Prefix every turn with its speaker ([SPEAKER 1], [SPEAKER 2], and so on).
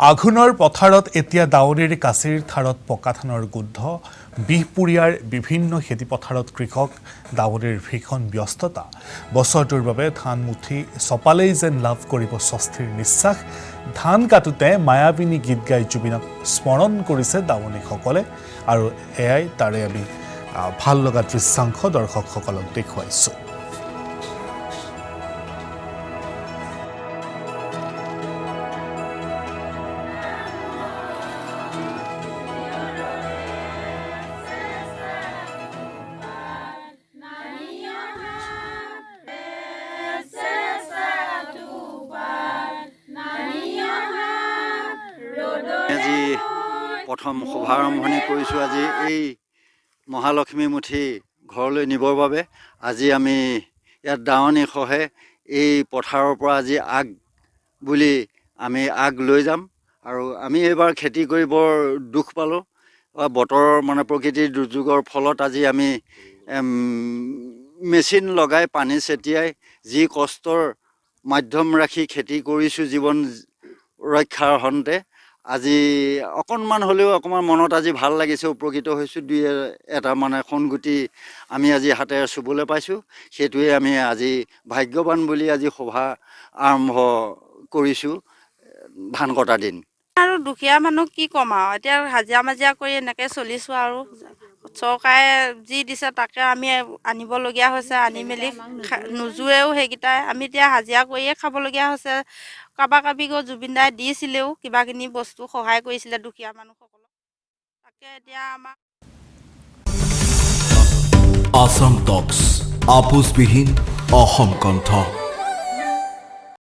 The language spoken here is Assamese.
[SPEAKER 1] আঘোণৰ পথাৰত এতিয়া দাৱনীৰ কাছিৰ থাৰত পকা ধানৰ গোন্ধ বিহপুৰীয়াৰ বিভিন্ন খেতিপথাৰত কৃষক দাৱনীৰ ভীষণ ব্যস্ততা বছৰটোৰ বাবে ধান মুঠি চপালেই যেন লাভ কৰিব স্বস্তিৰ নিশ্বাস ধান কাটোতে মায়াবিনী গীত গাই জুবিনক স্মৰণ কৰিছে দাৱনীসকলে আৰু এয়াই তাৰে আমি ভাল লগা দৃশ্যাংশ দৰ্শকসকলক দেখুৱাইছোঁ।
[SPEAKER 2] আজি প্ৰথম শুভাৰম্ভণি কৰিছোঁ। আজি এই মহালক্ষ্মী মুঠি ঘৰলৈ নিবৰ বাবে আজি আমি ইয়াত দাৱনী সহে এই পথাৰৰ পৰা আজি আগ বুলি আমি আগ লৈ যাম আৰু আমি এইবাৰ খেতি কৰি বৰ দুখ পালোঁ। বতৰৰ প্ৰকৃতিৰ দুৰ্যোগৰ ফলত আজি আমি মেচিন লগাই পানী ছটিয়াই যি কষ্টৰ মাধ্যম ৰাখি খেতি কৰিছোঁ জীৱন ৰক্ষাৰ হন্তে আজি অকণমান হ'লেও অকণমান মনত আজি ভাল লাগিছে, উপকৃত হৈছোঁ। দুই এটা সোণগুটি আমি আজি হাতেৰে চুবলৈ পাইছোঁ। সেইটোৱে আমি আজি ভাগ্যৱান বুলি আজি সভা আৰম্ভ কৰিছোঁ ধান কটা দিন।
[SPEAKER 3] আৰু দুখীয়া মানুহ কি ক'ম আৰু এতিয়া হাজিৰা মাজিৰা কৰি এনেকৈ চলিছোঁ আৰু চৰকাৰে যি দিছে তাকে আমি আনিবলগীয়া হৈছে, আনি মেলি নোযোৱেও সেইকেইটাই আমি এতিয়া হাজিৰা কৰিয়ে খাবলগীয়া হৈছে। কাৰোবাক গৈ জুবিন দাই দিছিলেও কিবাকিনি বস্তু সহায় কৰিছিলে দুখীয়া মানুহসকলক, তাকে এতিয়া আমাৰ
[SPEAKER 4] আসাম টক্স আপোচবিহীন অসম কণ্ঠ।